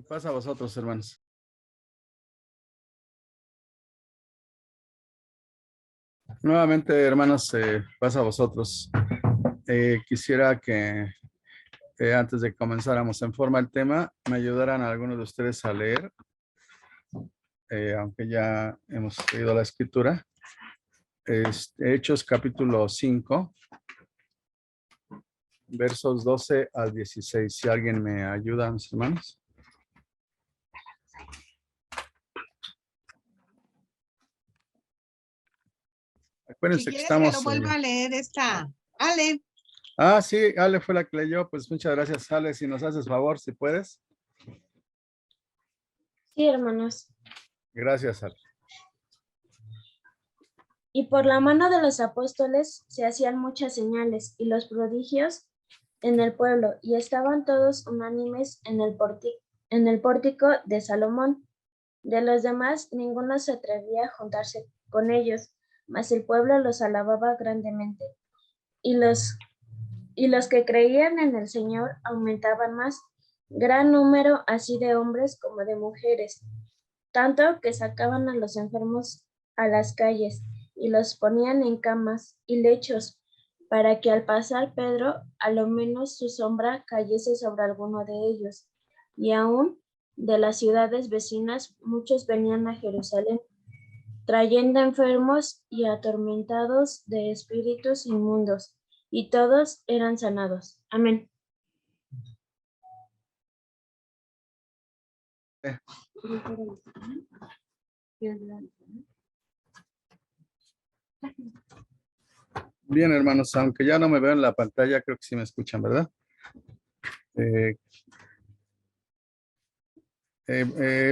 Pasa a vosotros, hermanos. Nuevamente, hermanos, pasa a vosotros. Quisiera que antes de que comenzáramos en forma el tema, me ayudaran algunos de ustedes a leer, aunque ya hemos leído la escritura. Hechos capítulo 5, versos 12 al 16. Si alguien me ayuda, mis hermanos. Si Acuérdense que quieres que estamos... lo vuelva a leer esta. Ale. Sí, Ale fue la que leyó. Pues muchas gracias, Ale. Si nos haces favor, si puedes. Sí, hermanos. Gracias, Ale. Y por la mano de los apóstoles se hacían muchas señales y los prodigios en el pueblo, y estaban todos unánimes en el pórtico de Salomón. De los demás, ninguno se atrevía a juntarse con ellos, mas el pueblo los alababa grandemente. Y los que creían en el Señor aumentaban más, gran número así de hombres como de mujeres, tanto que sacaban a los enfermos a las calles y los ponían en camas y lechos, para que al pasar Pedro, a lo menos su sombra cayese sobre alguno de ellos. Y aún de las ciudades vecinas muchos venían a Jerusalén, trayendo enfermos y atormentados de espíritus inmundos, y todos eran sanados. Amén. Bien, hermanos, aunque ya no me veo en la pantalla, creo que sí me escuchan, ¿verdad?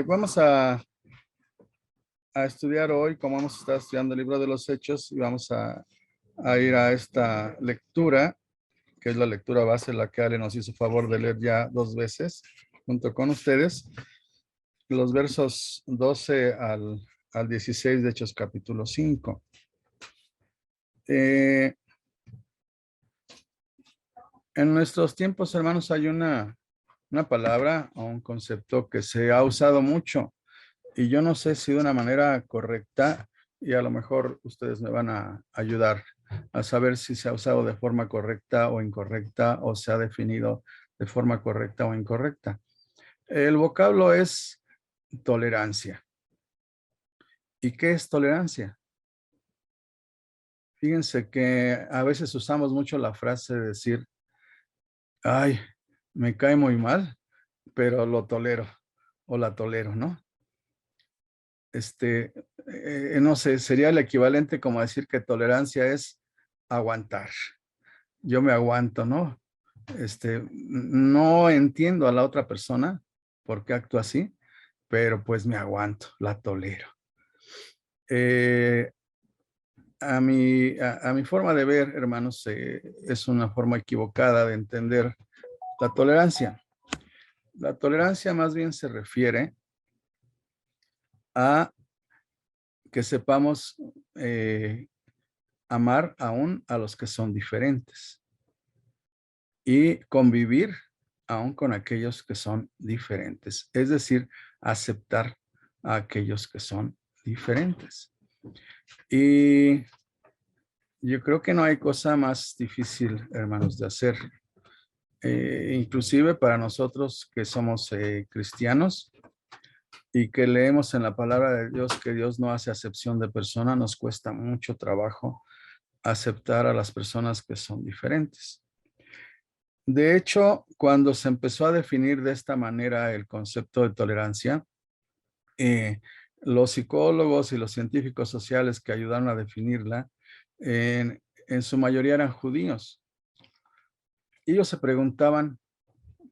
Vamos a estudiar hoy, como hemos estado estudiando el libro de los Hechos, y vamos a ir a esta lectura, que es la lectura base, la que Ale nos hizo favor de leer ya 2 veces, junto con ustedes, los versos 12 al 16 de Hechos capítulo 5. En nuestros tiempos, hermanos, hay una palabra o un concepto que se ha usado mucho, y yo no sé si de una manera correcta, y a lo mejor ustedes me van a ayudar a saber si se ha usado de forma correcta o incorrecta, o se ha definido de forma correcta o incorrecta. El vocablo es tolerancia. ¿Y qué es tolerancia? Fíjense que a veces usamos mucho la frase de decir, ay, me cae muy mal, pero lo tolero o la tolero, ¿no? No sé, sería el equivalente como decir que tolerancia es aguantar. Yo me aguanto, ¿no? No entiendo a la otra persona por qué actúa así, pero pues me aguanto, la tolero. A mi forma de ver, hermanos, es una forma equivocada de entender la tolerancia. La tolerancia más bien se refiere a que sepamos amar aún a los que son diferentes y convivir aún con aquellos que son diferentes. Es decir, aceptar a aquellos que son diferentes. Y yo creo que no hay cosa más difícil, hermanos, de hacer. Inclusive para nosotros que somos cristianos y que leemos en la palabra de Dios que Dios no hace acepción de persona, nos cuesta mucho trabajo aceptar a las personas que son diferentes. De hecho, cuando se empezó a definir de esta manera el concepto de tolerancia, los psicólogos y los científicos sociales que ayudaron a definirla, en su mayoría eran judíos. Ellos se preguntaban,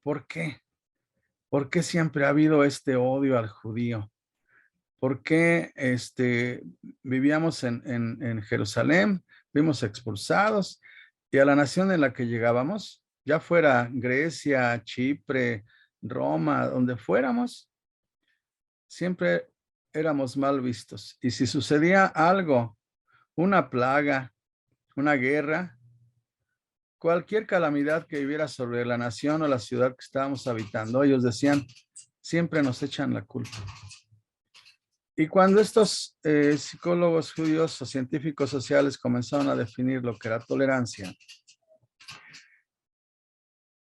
¿por qué? ¿Por qué siempre ha habido este odio al judío? ¿Por qué vivíamos en Jerusalén, fuimos expulsados, y a la nación en la que llegábamos, ya fuera Grecia, Chipre, Roma, donde fuéramos, siempre éramos mal vistos? Y si sucedía algo, una plaga, una guerra, cualquier calamidad que viviera sobre la nación o la ciudad que estábamos habitando, ellos decían, siempre nos echan la culpa. Y cuando estos psicólogos judíos o científicos sociales comenzaron a definir lo que era tolerancia,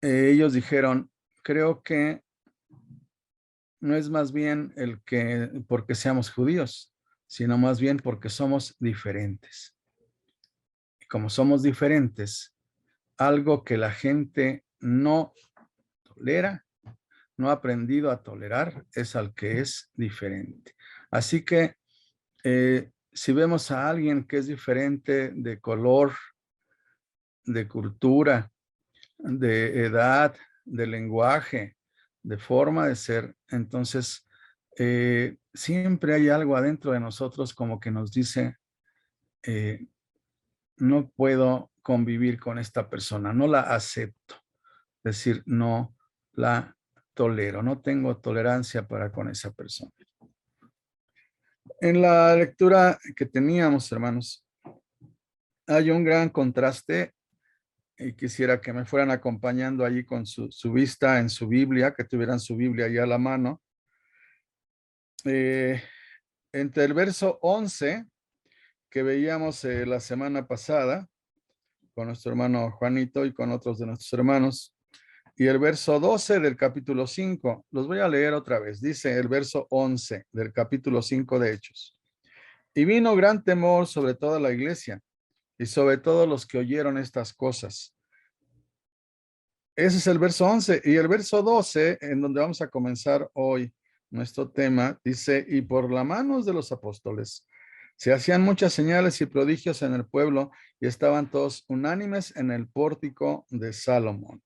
ellos dijeron, creo que no es más bien porque seamos judíos, sino más bien porque somos diferentes. Y como somos diferentes, algo que la gente no tolera, no ha aprendido a tolerar, es al que es diferente. Así que si vemos a alguien que es diferente de color, de cultura, de edad, de lenguaje, de forma de ser, entonces siempre hay algo adentro de nosotros como que nos dice, no puedo convivir con esta persona, no la acepto. Es decir, no la tolero, no tengo tolerancia para con esa persona. En la lectura que teníamos, hermanos, hay un gran contraste y quisiera que me fueran acompañando allí con su vista en su Biblia, que tuvieran su Biblia ahí a la mano. Entre el verso 11 que veíamos la semana pasada con nuestro hermano Juanito y con otros de nuestros hermanos, y el verso 12 del capítulo 5, los voy a leer otra vez. Dice el verso 11 del capítulo 5 de Hechos. Y vino gran temor sobre toda la iglesia y sobre todos los que oyeron estas cosas. Ese es el verso 11. Y el verso 12, en donde vamos a comenzar hoy nuestro tema, dice, y por las manos de los apóstoles se hacían muchas señales y prodigios en el pueblo y estaban todos unánimes en el pórtico de Salomón.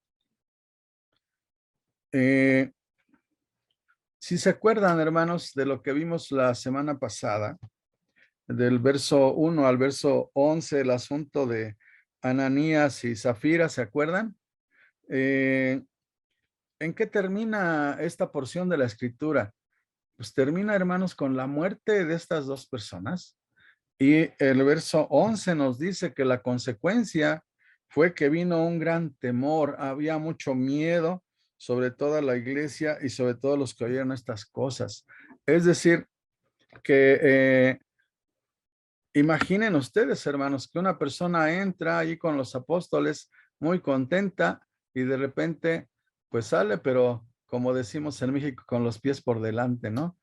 Si se acuerdan, hermanos, de lo que vimos la semana pasada, del verso 1 al verso 11, el asunto de Ananías y Zafira, ¿se acuerdan? ¿En qué termina esta porción de la escritura? Pues termina, hermanos, con la muerte de estas dos personas. Y el verso 11 nos dice que la consecuencia fue que vino un gran temor, había mucho miedo sobre toda la iglesia y sobre todos los que oyeron estas cosas. Es decir, que imaginen ustedes, hermanos, que una persona entra ahí con los apóstoles muy contenta y de repente pues sale, pero como decimos en México, con los pies por delante, ¿no?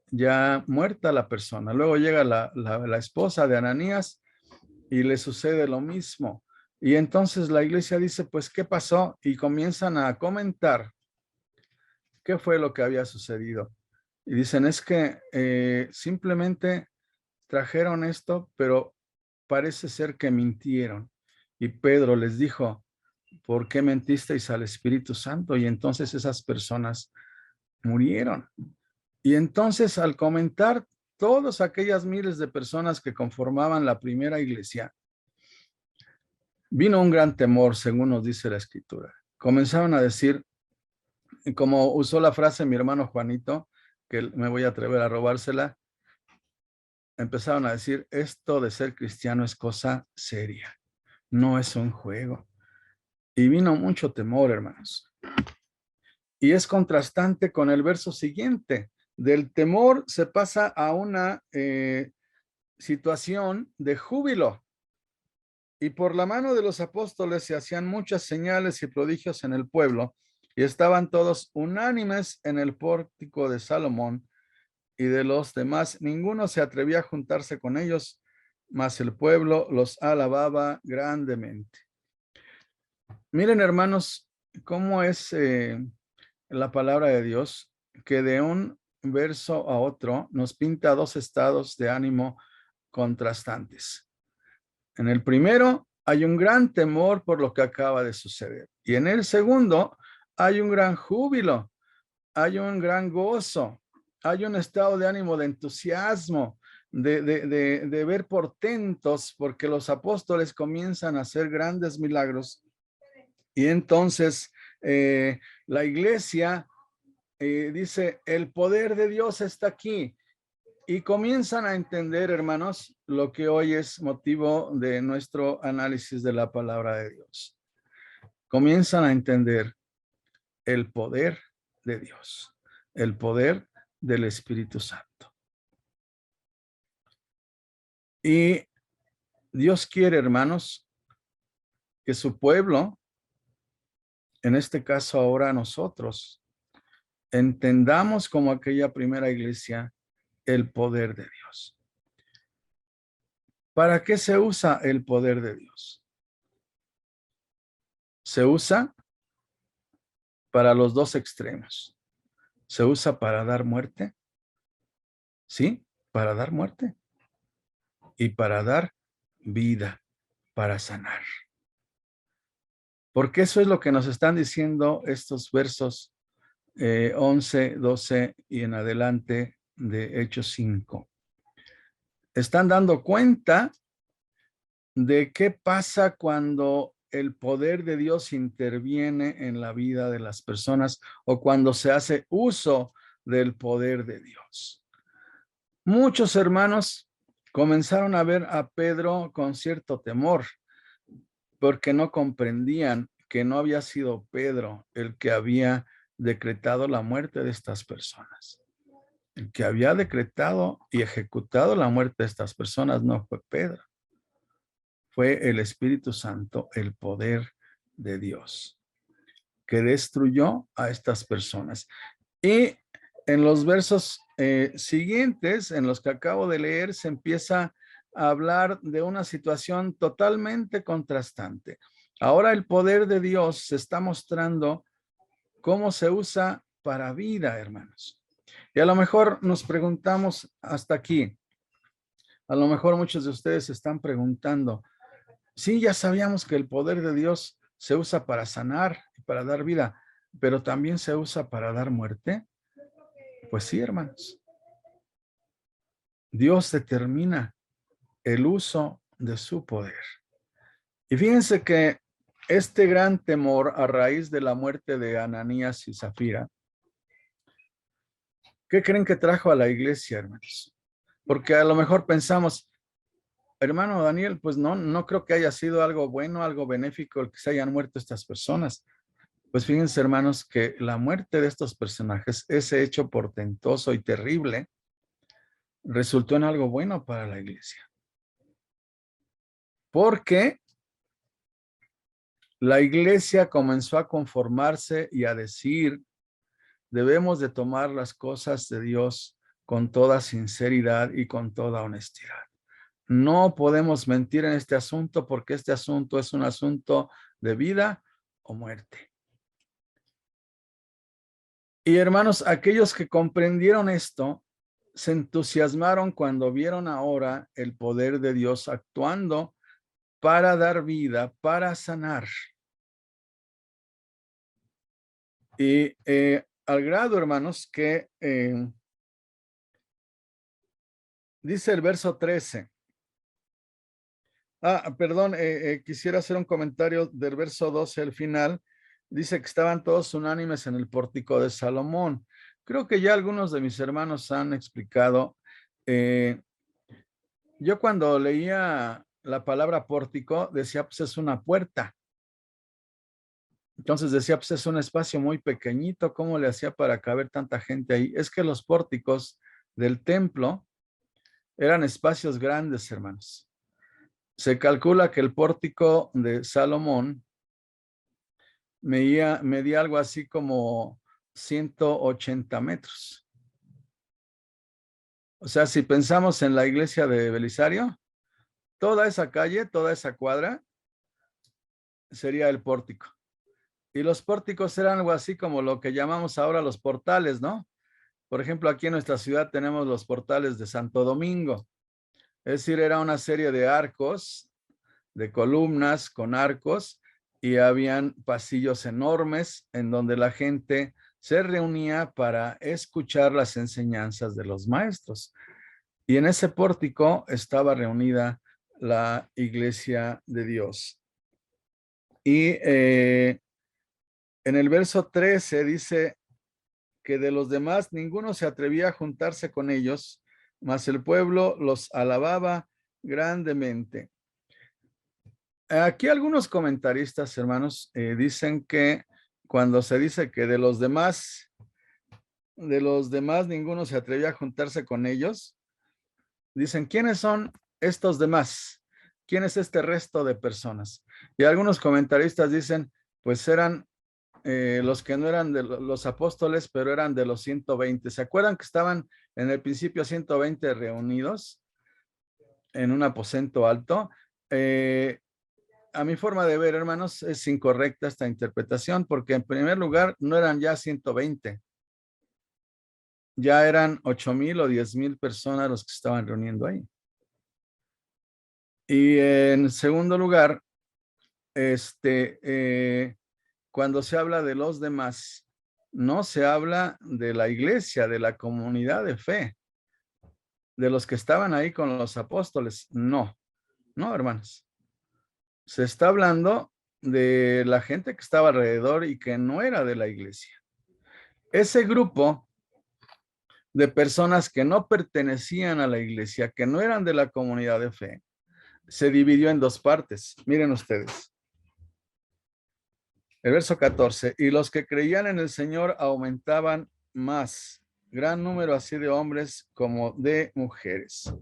Ya muerta la persona. Luego llega la esposa de Ananías y le sucede lo mismo. Y entonces la iglesia dice, pues, ¿qué pasó? Y comienzan a comentar qué fue lo que había sucedido. Y dicen, es que simplemente trajeron esto, pero parece ser que mintieron. Y Pedro les dijo, ¿por qué mentisteis al Espíritu Santo? Y entonces esas personas murieron. Y entonces al comentar todas aquellas miles de personas que conformaban la primera iglesia, vino un gran temor, según nos dice la escritura. Comenzaron a decir, como usó la frase mi hermano Juanito, que me voy a atrever a robársela, empezaron a decir, esto de ser cristiano es cosa seria, no es un juego. Y vino mucho temor, hermanos. Y es contrastante con el verso siguiente. Del temor se pasa a una situación de júbilo. Y por la mano de los apóstoles se hacían muchas señales y prodigios en el pueblo, y estaban todos unánimes en el pórtico de Salomón, y de los demás ninguno se atrevía a juntarse con ellos, mas el pueblo los alababa grandemente. Miren, hermanos, cómo es la palabra de Dios, que de un verso a otro nos pinta dos estados de ánimo contrastantes. En el primero hay un gran temor por lo que acaba de suceder. Y en el segundo hay un gran júbilo, hay un gran gozo, hay un estado de ánimo de entusiasmo, de ver portentos, porque los apóstoles comienzan a hacer grandes milagros. Y entonces la iglesia dice, el poder de Dios está aquí. Y comienzan a entender, hermanos, lo que hoy es motivo de nuestro análisis de la palabra de Dios. Comienzan a entender el poder de Dios. el poder del Espíritu Santo. Y Dios quiere, hermanos, que su pueblo, en este caso ahora nosotros, entendamos como aquella primera iglesia el poder de Dios. ¿Para qué se usa el poder de Dios? Se usa para los dos extremos. Se usa para dar muerte, ¿sí? Para dar muerte. Y para dar vida, para sanar. Porque eso es lo que nos están diciendo estos versos 11, 12 y en adelante de Hechos 5. Están dando cuenta de qué pasa cuando el poder de Dios interviene en la vida de las personas o cuando se hace uso del poder de Dios. Muchos hermanos comenzaron a ver a Pedro con cierto temor porque no comprendían que no había sido Pedro el que había decretado la muerte de estas personas. El que había decretado y ejecutado la muerte de estas personas no fue Pedro. Fue el Espíritu Santo, el poder de Dios, que destruyó a estas personas. Y en los versos siguientes, en los que acabo de leer, se empieza a hablar de una situación totalmente contrastante. Ahora el poder de Dios se está mostrando cómo se usa para vida, hermanos. Y a lo mejor nos preguntamos hasta aquí. A lo mejor muchos de ustedes se están preguntando, sí, ya sabíamos que el poder de Dios se usa para sanar y para dar vida, pero también se usa para dar muerte. Pues sí, hermanos. Dios determina el uso de su poder. Y fíjense que este gran temor a raíz de la muerte de Ananías y Zafira, ¿qué creen que trajo a la iglesia, hermanos? Porque a lo mejor pensamos, hermano Daniel, pues no creo que haya sido algo bueno, algo benéfico el que se hayan muerto estas personas. Pues fíjense, hermanos, que la muerte de estos personajes, ese hecho portentoso y terrible, resultó en algo bueno para la iglesia. Porque la iglesia comenzó a conformarse y a decir, debemos de tomar las cosas de Dios con toda sinceridad y con toda honestidad. No podemos mentir en este asunto porque este asunto es un asunto de vida o muerte. Y hermanos, aquellos que comprendieron esto, se entusiasmaron cuando vieron ahora el poder de Dios actuando para dar vida, para sanar. Y al grado, hermanos, que dice el verso 13. Perdón, quisiera hacer un comentario del verso 12 al final. Dice que estaban todos unánimes en el pórtico de Salomón. Creo que ya algunos de mis hermanos han explicado. Yo cuando leía la palabra pórtico, decía, pues es una puerta. Entonces decía, pues es un espacio muy pequeñito, ¿cómo le hacía para caber tanta gente ahí? Es que los pórticos del templo eran espacios grandes, hermanos. Se calcula que el pórtico de Salomón medía algo así como 180 metros. O sea, si pensamos en la iglesia de Belisario, toda esa calle, toda esa cuadra, sería el pórtico. Y los pórticos eran algo así como lo que llamamos ahora los portales, ¿no? Por ejemplo, aquí en nuestra ciudad tenemos los portales de Santo Domingo. Es decir, era una serie de arcos, de columnas con arcos, y habían pasillos enormes en donde la gente se reunía para escuchar las enseñanzas de los maestros. Y en ese pórtico estaba reunida la iglesia de Dios. Y en el verso 13 dice que de los demás ninguno se atrevía a juntarse con ellos, mas el pueblo los alababa grandemente. Aquí algunos comentaristas, hermanos, dicen que cuando se dice que de los demás de los demás ninguno se atrevía a juntarse con ellos. Dicen, ¿quiénes son estos demás? ¿Quién es este resto de personas? Y algunos comentaristas dicen, pues eran los que no eran de los apóstoles, pero eran de los 120. ¿Se acuerdan que estaban en el principio 120 reunidos en un aposento alto? A mi forma de ver, hermanos, es incorrecta esta interpretación, porque en primer lugar no eran ya 120. Ya eran 8,000 o 10,000 personas los que estaban reuniendo ahí. Y en segundo lugar, cuando se habla de los demás, no se habla de la iglesia, de la comunidad de fe, de los que estaban ahí con los apóstoles. No, no, hermanos. Se está hablando de la gente que estaba alrededor y que no era de la iglesia. Ese grupo de personas que no pertenecían a la iglesia, que no eran de la comunidad de fe, se dividió en dos partes. Miren ustedes. El verso 14. Y los que creían en el Señor aumentaban más, gran número así de hombres como de mujeres.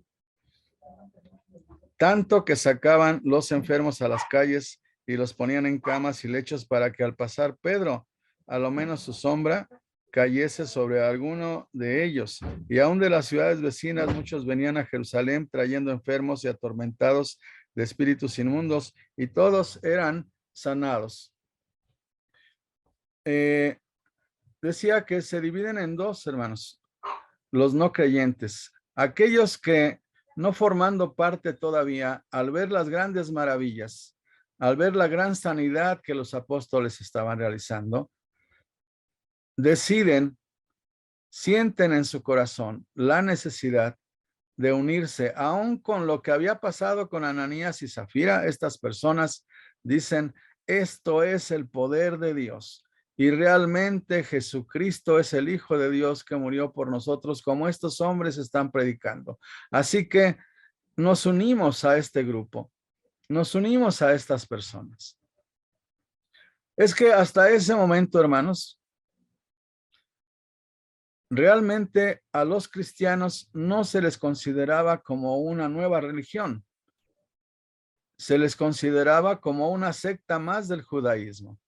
Tanto que sacaban los enfermos a las calles y los ponían en camas y lechos para que al pasar Pedro, a lo menos su sombra, cayese sobre alguno de ellos. Y aún de las ciudades vecinas muchos venían a Jerusalén trayendo enfermos y atormentados de espíritus inmundos, y todos eran sanados. Decía que se dividen en dos, hermanos, los no creyentes, aquellos que no formando parte todavía, al ver las grandes maravillas, al ver la gran sanidad que los apóstoles estaban realizando, sienten en su corazón la necesidad de unirse, aún con lo que había pasado con Ananías y Zafira. Estas personas dicen, esto es el poder de Dios. Y realmente Jesucristo es el Hijo de Dios que murió por nosotros, como estos hombres están predicando. Así que nos unimos a este grupo, nos unimos a estas personas. Es que hasta ese momento, hermanos, realmente a los cristianos no se les consideraba como una nueva religión. Se les consideraba como una secta más del judaísmo.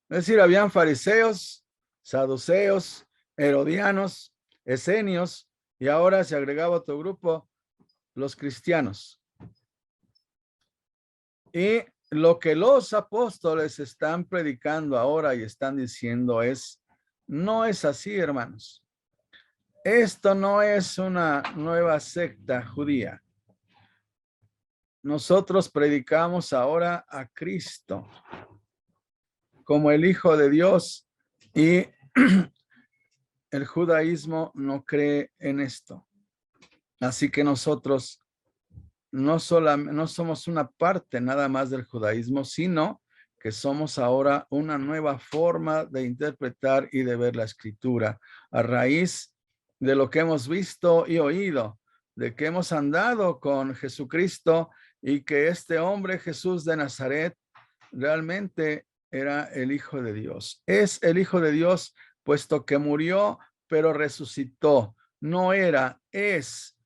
Es decir, habían fariseos, saduceos, herodianos, esenios, y ahora se agregaba otro grupo, los cristianos. Y lo que los apóstoles están predicando ahora y están diciendo no es así, hermanos. Esto no es una nueva secta judía. Nosotros predicamos ahora a Cristo como el Hijo de Dios, y el judaísmo no cree en esto. Así que nosotros no somos una parte nada más del judaísmo, sino que somos ahora una nueva forma de interpretar y de ver la escritura a raíz de lo que hemos visto y oído, de que hemos andado con Jesucristo y que este hombre Jesús de Nazaret realmente era el Hijo de Dios. Es el Hijo de Dios, puesto que murió, pero resucitó. No era, es,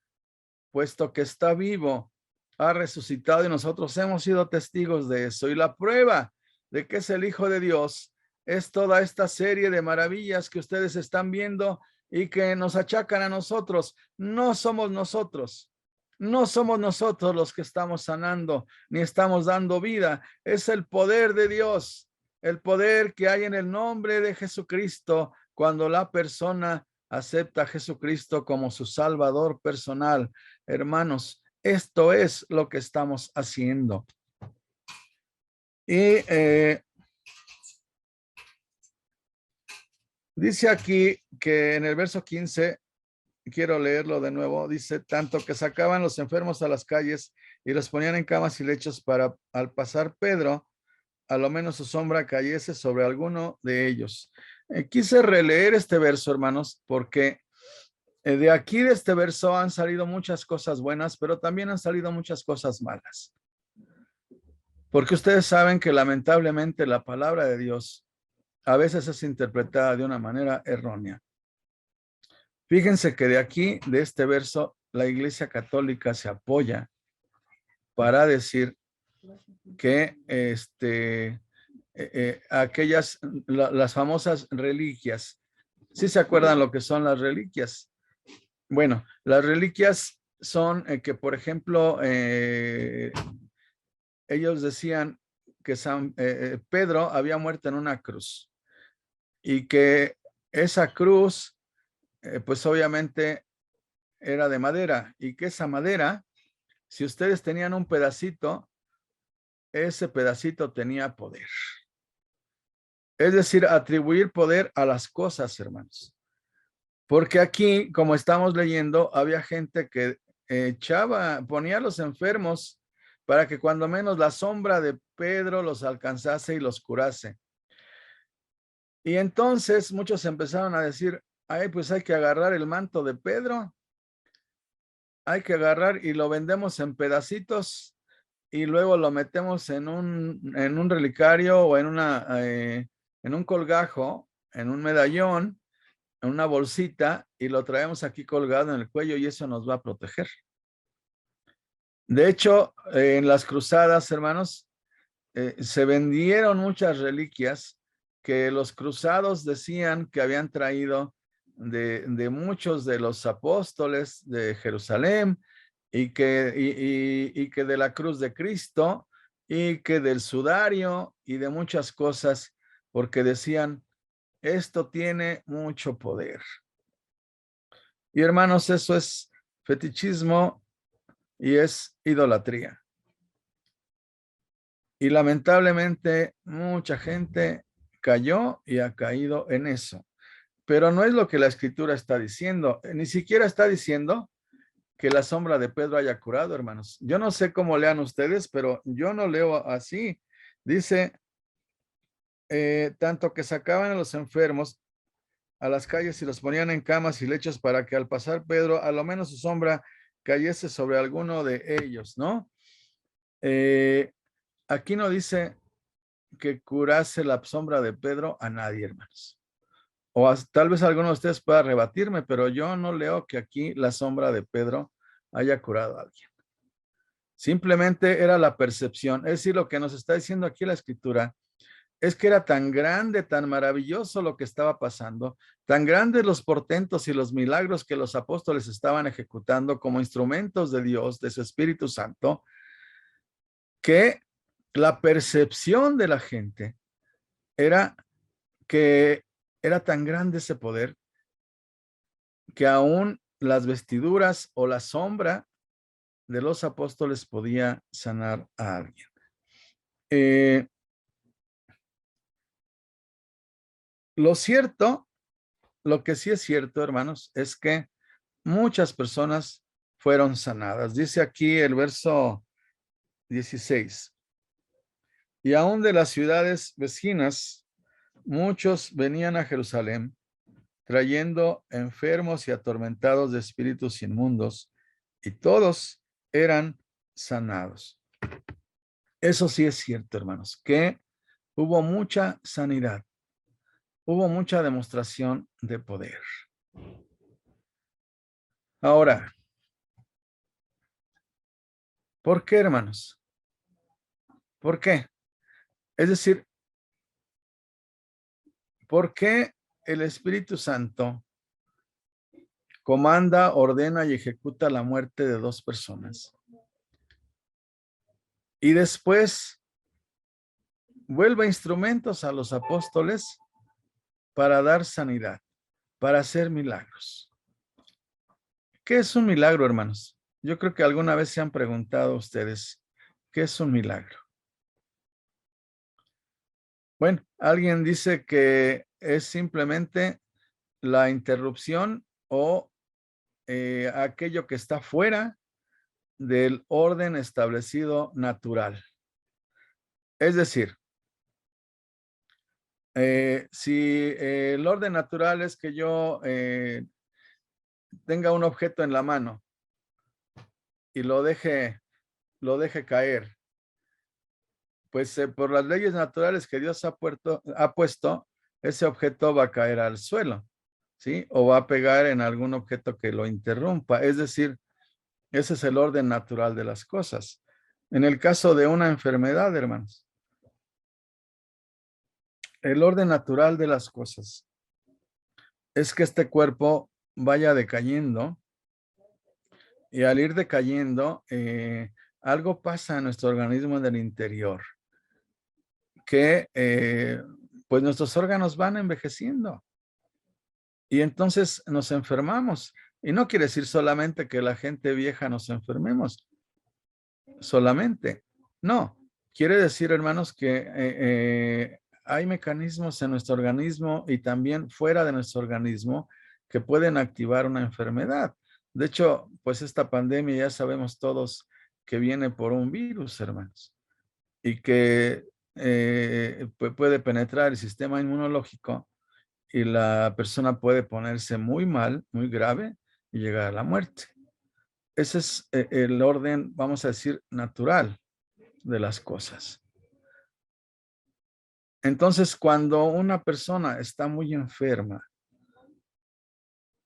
puesto que está vivo, ha resucitado, y nosotros hemos sido testigos de eso. Y la prueba de que es el Hijo de Dios es toda esta serie de maravillas que ustedes están viendo y que nos achacan a nosotros. No somos nosotros. No somos nosotros los que estamos sanando ni estamos dando vida. Es el poder de Dios, el poder que hay en el nombre de Jesucristo cuando la persona acepta a Jesucristo como su Salvador personal. Hermanos, esto es lo que estamos haciendo. Y dice aquí que en el verso 15, quiero leerlo de nuevo, dice, tanto que sacaban los enfermos a las calles y los ponían en camas y lechos para al pasar Pedro, a lo menos su sombra cayese sobre alguno de ellos. Quise releer este verso, hermanos, porque de aquí, de este verso, han salido muchas cosas buenas, pero también han salido muchas cosas malas. Porque ustedes saben que lamentablemente la palabra de Dios a veces es interpretada de una manera errónea. Fíjense que de aquí, de este verso, la Iglesia Católica se apoya para decir que las famosas reliquias, ¿sí se acuerdan lo que son las reliquias? Bueno, las reliquias son que, por ejemplo, ellos decían que Pedro había muerto en una cruz y que esa cruz, pues obviamente era de madera y que esa madera, si ustedes tenían un pedacito, ese pedacito tenía poder. Es decir, atribuir poder a las cosas, hermanos. Porque aquí, como estamos leyendo, había gente que ponía a los enfermos para que cuando menos la sombra de Pedro los alcanzase y los curase. Y entonces muchos empezaron a decir, ay, pues hay que agarrar el manto de Pedro, hay que agarrar y lo vendemos en pedacitos y luego lo metemos en un relicario o en un colgajo, en un medallón, en una bolsita y lo traemos aquí colgado en el cuello y eso nos va a proteger. De hecho, en las cruzadas, hermanos, se vendieron muchas reliquias que los cruzados decían que habían traído de muchos de los apóstoles de Jerusalén y que de la cruz de Cristo y que del sudario y de muchas cosas, porque decían, esto tiene mucho poder. Y hermanos, eso es fetichismo y es idolatría. Y lamentablemente mucha gente cayó y ha caído en eso. Pero no es lo que la escritura está diciendo. Ni siquiera está diciendo que la sombra de Pedro haya curado, hermanos. Yo no sé cómo lean ustedes, pero yo no leo así. Dice, tanto que sacaban a los enfermos a las calles y los ponían en camas y lechos para que al pasar Pedro, a lo menos su sombra cayese sobre alguno de ellos, ¿no? Aquí no dice que curase la sombra de Pedro a nadie, hermanos. Tal vez alguno de ustedes pueda rebatirme, pero yo no leo que aquí la sombra de Pedro haya curado a alguien. Simplemente era la percepción. Es decir, lo que nos está diciendo aquí la escritura es que era tan grande, tan maravilloso lo que estaba pasando, tan grandes los portentos y los milagros que los apóstoles estaban ejecutando como instrumentos de Dios, de su Espíritu Santo, que la percepción de la gente era que era tan grande ese poder que aún las vestiduras o la sombra de los apóstoles podía sanar a alguien. Lo que sí es cierto, hermanos, es que muchas personas fueron sanadas. Dice aquí el verso 16. Y aún de las ciudades vecinas, muchos venían a Jerusalén trayendo enfermos y atormentados de espíritus inmundos, y todos eran sanados. Eso sí es cierto, hermanos, que hubo mucha sanidad, hubo mucha demostración de poder. Ahora, ¿por qué, hermanos? ¿Por qué? Es decir, ¿por qué el Espíritu Santo comanda, ordena y ejecuta la muerte de dos personas? Y después vuelve instrumentos a los apóstoles para dar sanidad, para hacer milagros. ¿Qué es un milagro, hermanos? Yo creo que alguna vez se han preguntado ustedes, ¿qué es un milagro? Bueno, alguien dice que es simplemente la interrupción o aquello que está fuera del orden establecido natural. Es decir, si el orden natural es que yo tenga un objeto en la mano y lo deje caer, pues por las leyes naturales que Dios ha puesto, ese objeto va a caer al suelo. ¿sí? O va a pegar en algún objeto que lo interrumpa. Es decir, ese es el orden natural de las cosas. En el caso de una enfermedad, hermanos, el orden natural de las cosas es que este cuerpo vaya decayendo y al ir decayendo, algo pasa en nuestro organismo del interior, que pues nuestros órganos van envejeciendo y entonces nos enfermamos. Y no quiere decir solamente que la gente vieja nos enfermemos, solamente. No, quiere decir, hermanos, que hay mecanismos en nuestro organismo y también fuera de nuestro organismo que pueden activar una enfermedad. De hecho, pues esta pandemia ya sabemos todos que viene por un virus, hermanos, y que puede penetrar el sistema inmunológico y la persona puede ponerse muy mal, muy grave y llegar a la muerte. Ese es el orden, vamos a decir, natural de las cosas. Entonces, cuando una persona está muy enferma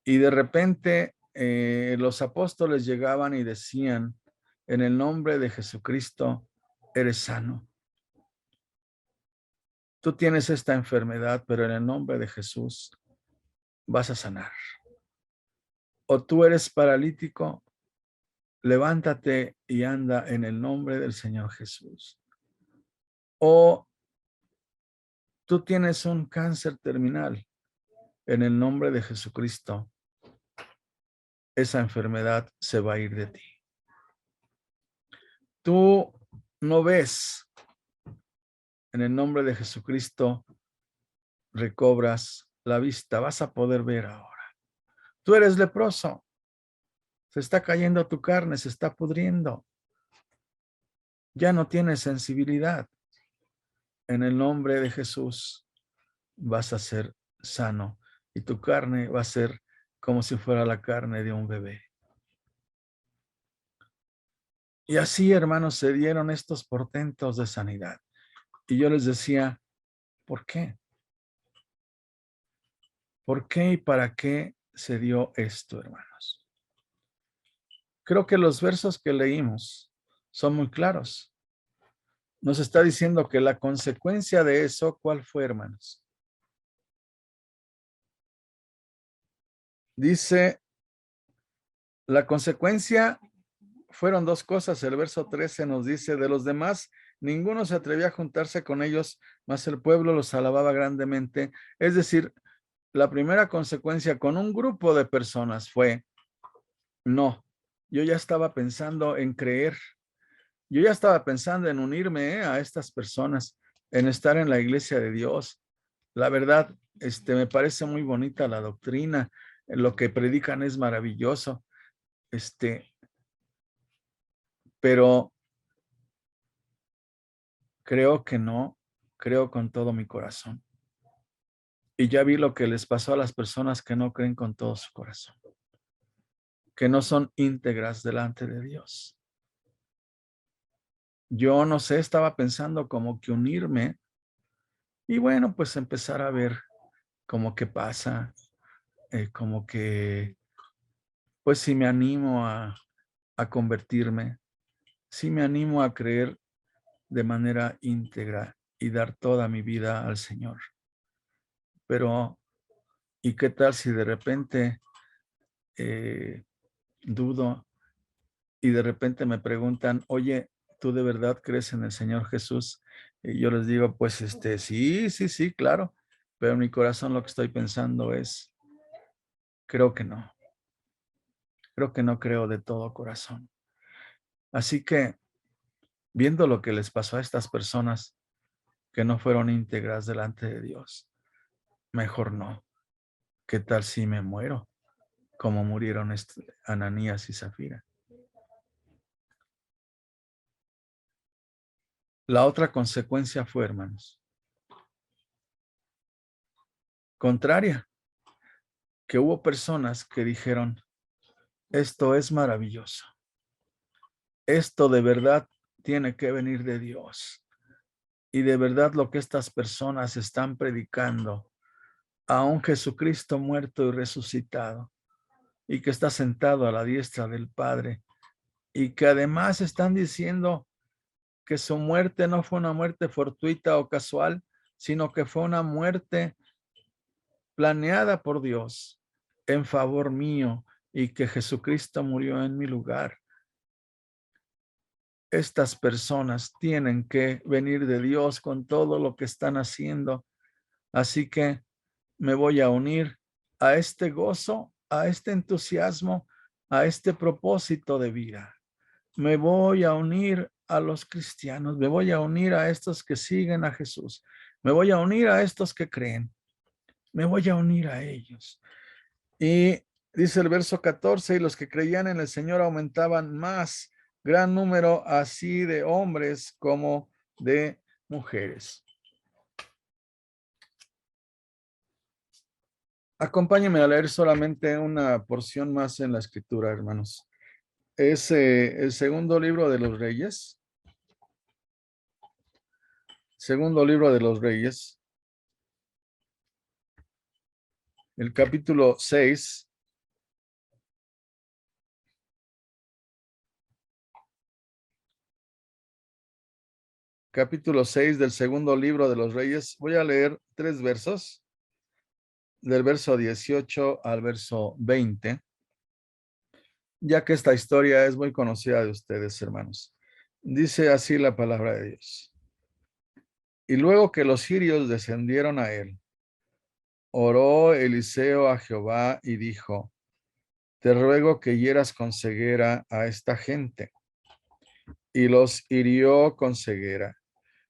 y de repente los apóstoles llegaban y decían, en el nombre de Jesucristo, eres sano. Tú tienes esta enfermedad, pero en el nombre de Jesús vas a sanar. O tú eres paralítico, levántate y anda en el nombre del Señor Jesús. O tú tienes un cáncer terminal, en el nombre de Jesucristo, esa enfermedad se va a ir de ti. Tú no ves, en el nombre de Jesucristo, recobras la vista, vas a poder ver ahora. Tú eres leproso, se está cayendo tu carne, se está pudriendo, ya no tienes sensibilidad. En el nombre de Jesús vas a ser sano y tu carne va a ser como si fuera la carne de un bebé. Y así, hermanos, se dieron estos portentos de sanidad. Y yo les decía, ¿por qué? ¿Por qué y para qué se dio esto, hermanos? Creo que los versos que leímos son muy claros. Nos está diciendo que la consecuencia de eso, ¿cuál fue, hermanos? Dice, la consecuencia fueron dos cosas. El verso 13 nos dice, de los demás, ninguno se atrevía a juntarse con ellos, mas el pueblo los alababa grandemente. Es decir, la primera consecuencia con un grupo de personas fue, no, yo ya estaba pensando en creer, yo ya estaba pensando en unirme a estas personas, en estar en la iglesia de Dios. La verdad, me parece muy bonita la doctrina, lo que predican es maravilloso, pero creo que no, creo con todo mi corazón. Y ya vi lo que les pasó a las personas que no creen con todo su corazón, que no son íntegras delante de Dios. Yo no sé, estaba pensando como que unirme y bueno, pues empezar a ver como que pasa, como que, pues si me animo a convertirme, si me animo a creer de manera íntegra y dar toda mi vida al Señor. Pero, ¿y qué tal si de repente dudo y de repente me preguntan, oye, ¿tú de verdad crees en el Señor Jesús? Y yo les digo, pues sí, claro, pero en mi corazón lo que estoy pensando es, creo que no creo de todo corazón. Así que, viendo lo que les pasó a estas personas que no fueron íntegras delante de Dios, mejor no. ¿Qué tal si me muero? Como murieron Ananías y Zafira. La otra consecuencia fue, hermanos, contraria, que hubo personas que dijeron, esto es maravilloso. Esto de verdad tiene que venir de Dios. Y de verdad lo que estas personas están predicando a un Jesucristo muerto y resucitado, y que está sentado a la diestra del Padre, y que además están diciendo que su muerte no fue una muerte fortuita o casual, sino que fue una muerte planeada por Dios en favor mío, y que Jesucristo murió en mi lugar. Estas personas tienen que venir de Dios con todo lo que están haciendo. Así que me voy a unir a este gozo, a este entusiasmo, a este propósito de vida. Me voy a unir a los cristianos, me voy a unir a estos que siguen a Jesús, me voy a unir a estos que creen, me voy a unir a ellos. Y dice el verso 14, y los que creían en el Señor aumentaban más, gran número así de hombres como de mujeres. Acompáñenme a leer solamente una porción más en la escritura, hermanos. Es el segundo libro de los Reyes. Segundo libro de los Reyes. El capítulo 6. Capítulo 6 del segundo libro de los Reyes. Voy a leer 3 versos. Del verso 18 al verso 20. Ya que esta historia es muy conocida de ustedes, hermanos. Dice así la palabra de Dios. Y luego que los sirios descendieron a él, oró Eliseo a Jehová y dijo: te ruego que hieras con ceguera a esta gente. Y los hirió con ceguera,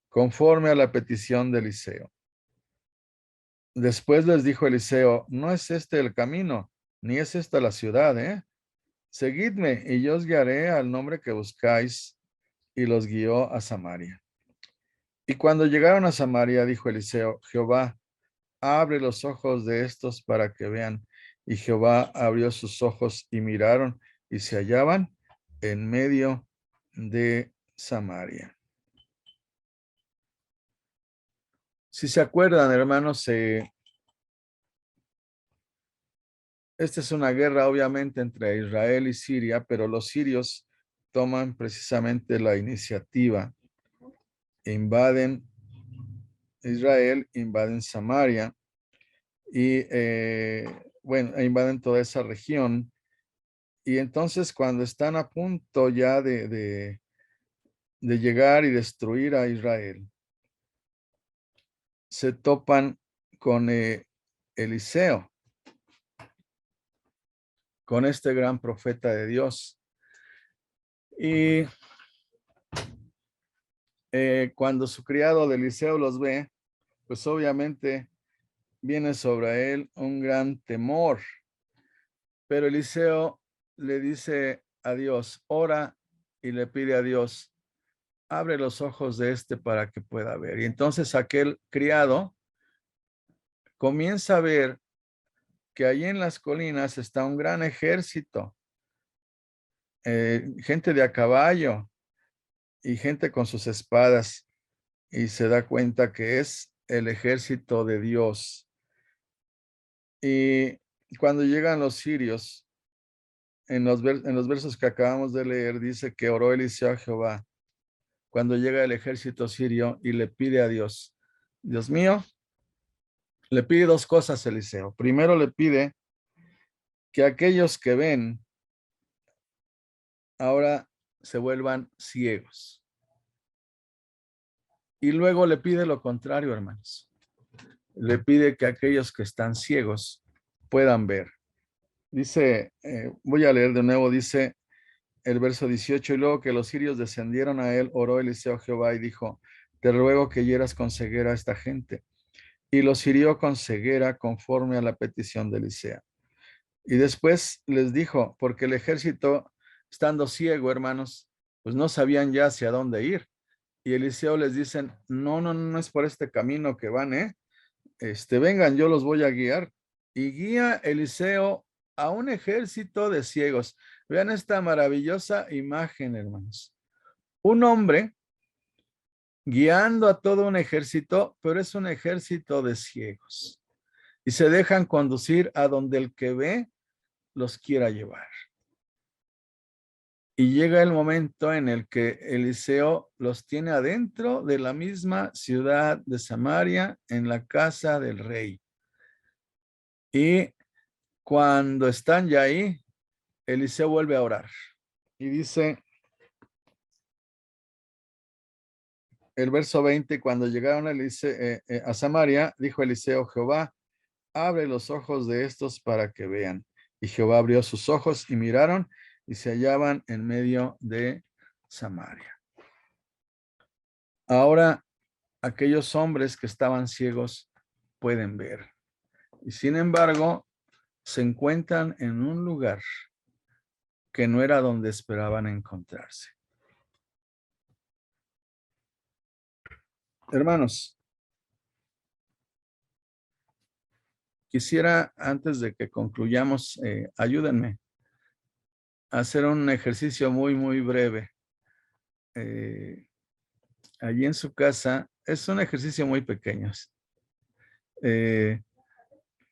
conforme a la petición de Eliseo. Después les dijo Eliseo: no es este el camino, ni es esta la ciudad, Seguidme, y yo os guiaré al nombre que buscáis. Y los guió a Samaria. Y cuando llegaron a Samaria, dijo Eliseo: Jehová, abre los ojos de estos para que vean. Y Jehová abrió sus ojos y miraron, y se hallaban en medio de Samaria. Si se acuerdan, hermanos, esta es una guerra obviamente entre Israel y Siria, pero los sirios toman precisamente la iniciativa, invaden Israel, invaden Samaria y bueno, invaden toda esa región. Y entonces cuando están a punto ya de llegar y destruir a Israel, se topan con Eliseo, con este gran profeta de Dios. Y cuando su criado de Eliseo los ve, pues obviamente viene sobre él un gran temor. Pero Eliseo le dice a Dios, ora, y le pide a Dios: abre los ojos de este para que pueda ver. Y entonces aquel criado comienza a ver que allí en las colinas está un gran ejército, gente de a caballo y gente con sus espadas, y se da cuenta que es el ejército de Dios. Y cuando llegan los sirios, en los versos que acabamos de leer, dice que oró Eliseo a Jehová cuando llega el ejército sirio y le pide a Dios: Dios mío, le pide 2 cosas Eliseo. Primero le pide que aquellos que ven ahora se vuelvan ciegos. Y luego le pide lo contrario, hermanos. Le pide que aquellos que están ciegos puedan ver. Dice, voy a leer de nuevo, dice el verso 18, y luego que los sirios descendieron a él, oró Eliseo a Jehová y dijo: te ruego que hieras con ceguera a esta gente. Y los hirió con ceguera conforme a la petición de Eliseo. Y después les dijo, porque el ejército, estando ciego, hermanos, pues no sabían ya hacia dónde ir. Y Eliseo les dicen: no es por este camino que van, vengan, yo los voy a guiar. Y guía Eliseo a un ejército de ciegos. Vean esta maravillosa imagen, hermanos. Un hombre guiando a todo un ejército, pero es un ejército de ciegos. y se dejan conducir a donde el que ve los quiera llevar. Y llega el momento en el que Eliseo los tiene adentro de la misma ciudad de Samaria, en la casa del rey. Y cuando están ya ahí, Eliseo vuelve a orar. Y dice el verso 20, cuando llegaron a Samaria, dijo Eliseo, Jehová, abre los ojos de estos para que vean. Y Jehová abrió sus ojos y miraron y se hallaban en medio de Samaria. Ahora, aquellos hombres que estaban ciegos pueden ver. Y sin embargo, se encuentran en un lugar que no era donde esperaban encontrarse. Hermanos, quisiera, antes de que concluyamos, ayúdenme a hacer un ejercicio muy breve. Allí en su casa, es un ejercicio muy pequeño.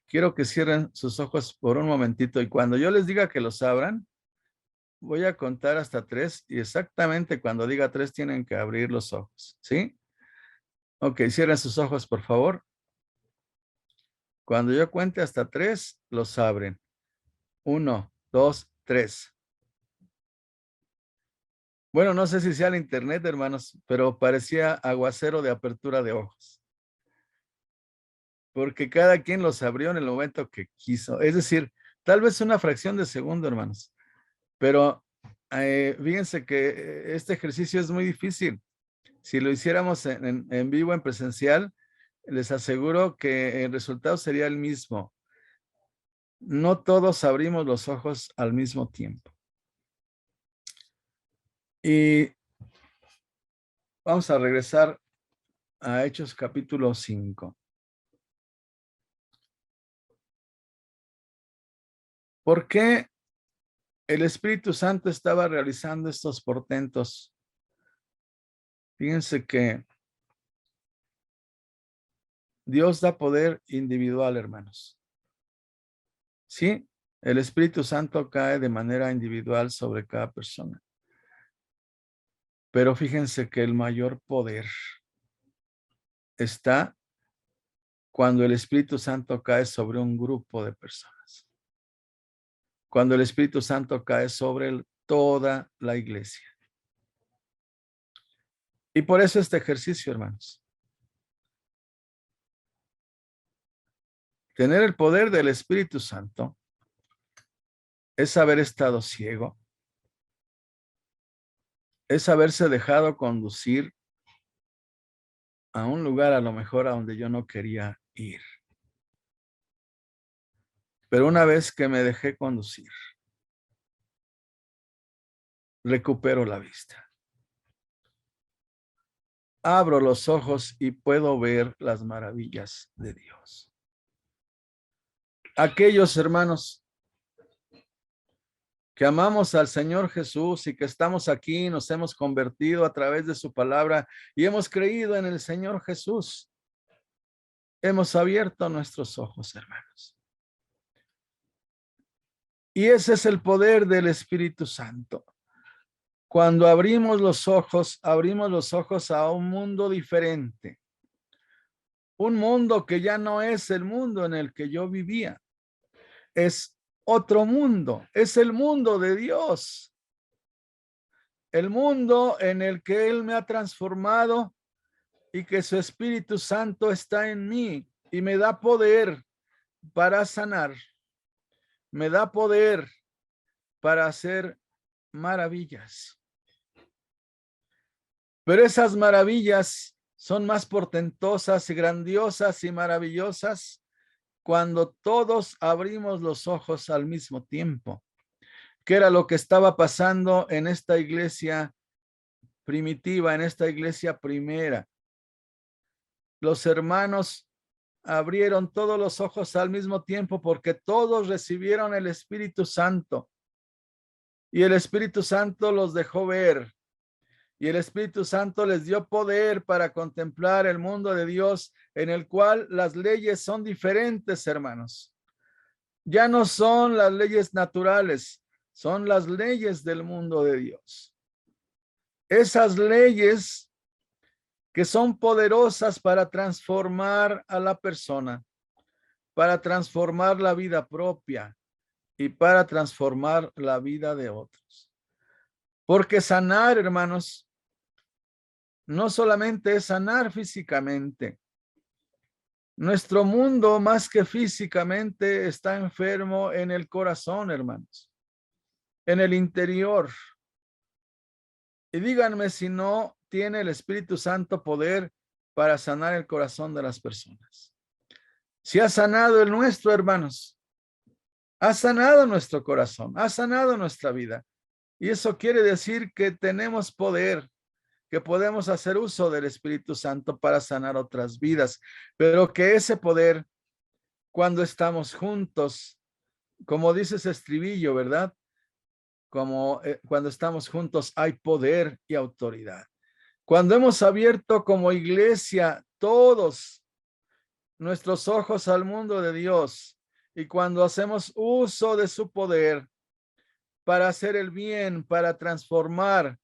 Quiero que cierren sus ojos por un momentito y cuando yo les diga que los abran, voy a contar hasta 3 y exactamente cuando diga 3 tienen que abrir los ojos, ¿sí? Ok, cierren sus ojos, por favor. Cuando yo cuente hasta 3, los abren. 1, 2, 3. Bueno, no sé si sea el internet, hermanos, pero parecía aguacero de apertura de ojos. Porque cada quien los abrió en el momento que quiso. Es decir, tal vez una fracción de segundo, hermanos. Pero fíjense que este ejercicio es muy difícil. Si lo hiciéramos en vivo, en presencial, les aseguro que el resultado sería el mismo. No todos abrimos los ojos al mismo tiempo. Y vamos a regresar a Hechos capítulo 5. ¿Por qué el Espíritu Santo estaba realizando estos portentos? Fíjense que Dios da poder individual, hermanos. Sí, el Espíritu Santo cae de manera individual sobre cada persona. Pero fíjense que el mayor poder está cuando el Espíritu Santo cae sobre un grupo de personas. Cuando el Espíritu Santo cae sobre toda la iglesia. Y por eso este ejercicio, hermanos. Tener el poder del Espíritu Santo es haber estado ciego, es haberse dejado conducir a un lugar a lo mejor a donde yo no quería ir. Pero una vez que me dejé conducir, recupero la vista. Abro los ojos y puedo ver las maravillas de Dios. Aquellos hermanos que amamos al Señor Jesús y que estamos aquí, nos hemos convertido a través de su palabra y hemos creído en el Señor Jesús. Hemos abierto nuestros ojos, hermanos. Y ese es el poder del Espíritu Santo. Cuando abrimos los ojos a un mundo diferente. Un mundo que ya no es el mundo en el que yo vivía. Es otro mundo, es el mundo de Dios. El mundo en el que Él me ha transformado y que su Espíritu Santo está en mí y me da poder para sanar. Me da poder para hacer maravillas. Pero esas maravillas son más portentosas y grandiosas y maravillosas cuando todos abrimos los ojos al mismo tiempo, que era lo que estaba pasando en esta iglesia primitiva, en esta iglesia primera. Los hermanos abrieron todos los ojos al mismo tiempo porque todos recibieron el Espíritu Santo y el Espíritu Santo los dejó ver. Y el Espíritu Santo les dio poder para contemplar el mundo de Dios, en el cual las leyes son diferentes, hermanos. Ya no son las leyes naturales, son las leyes del mundo de Dios. Esas leyes que son poderosas para transformar a la persona, para transformar la vida propia y para transformar la vida de otros. Porque sanar, hermanos, no solamente es sanar físicamente. Nuestro mundo, más que físicamente, está enfermo en el corazón, hermanos, en el interior. Y díganme si no tiene el Espíritu Santo poder para sanar el corazón de las personas. Si ha sanado el nuestro, hermanos, ha sanado nuestro corazón, ha sanado nuestra vida. Y eso quiere decir que tenemos poder, que podemos hacer uso del Espíritu Santo para sanar otras vidas, pero que ese poder, cuando estamos juntos, como dice ese estribillo, ¿verdad? Como cuando estamos juntos hay poder y autoridad. Cuando hemos abierto como iglesia todos nuestros ojos al mundo de Dios y cuando hacemos uso de su poder para hacer el bien, para transformar,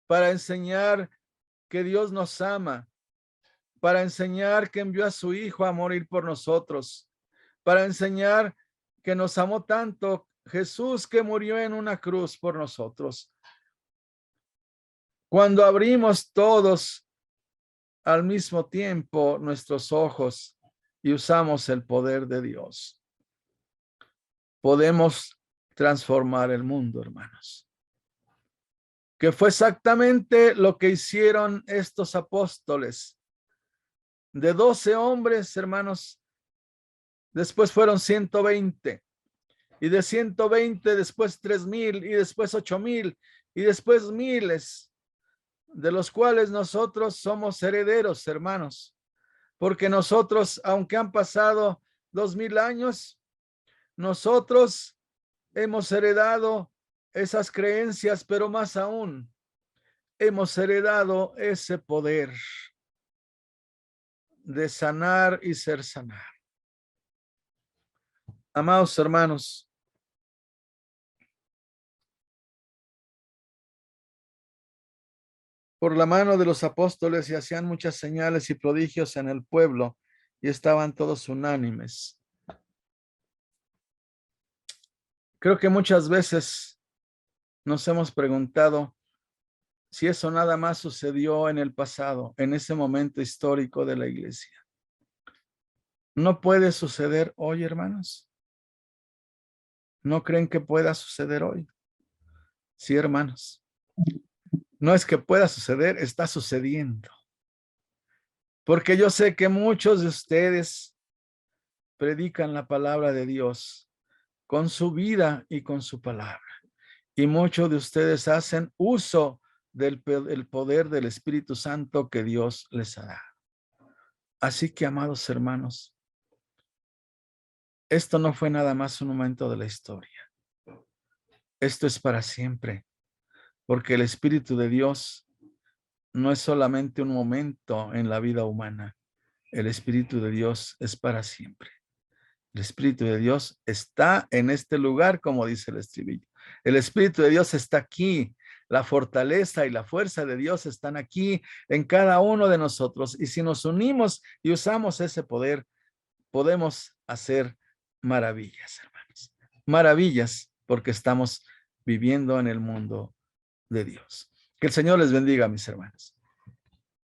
para enseñar que Dios nos ama, para enseñar que envió a su Hijo a morir por nosotros, para enseñar que nos amó tanto Jesús que murió en una cruz por nosotros. Cuando abrimos todos al mismo tiempo nuestros ojos y usamos el poder de Dios, podemos transformar el mundo, hermanos. Que fue exactamente lo que hicieron estos apóstoles. De 12 hombres, hermanos, después fueron 120. Y de 120, después 3,000, y después 8,000, y después miles, de los cuales nosotros somos herederos, hermanos. Porque nosotros, aunque han pasado 2,000 años, nosotros hemos heredado esas creencias, pero más aún, hemos heredado ese poder de sanar y ser sanar. Amados hermanos, por la mano de los apóstoles se hacían muchas señales y prodigios en el pueblo y estaban todos unánimes. Creo que muchas veces nos hemos preguntado si eso nada más sucedió en el pasado, en ese momento histórico de la iglesia. ¿No puede suceder hoy, hermanos? ¿No creen que pueda suceder hoy? Sí, hermanos. No es que pueda suceder, está sucediendo. Porque yo sé que muchos de ustedes predican la palabra de Dios con su vida y con su palabra. Y muchos de ustedes hacen uso del poder del Espíritu Santo que Dios les ha dado. Así que, amados hermanos, esto no fue nada más un momento de la historia. Esto es para siempre, porque el Espíritu de Dios no es solamente un momento en la vida humana. El Espíritu de Dios es para siempre. El Espíritu de Dios está en este lugar, como dice el estribillo. El Espíritu de Dios está aquí. La fortaleza y la fuerza de Dios están aquí en cada uno de nosotros. Y si nos unimos y usamos ese poder, podemos hacer maravillas, hermanos. Maravillas, porque estamos viviendo en el mundo de Dios. Que el Señor les bendiga, mis hermanos.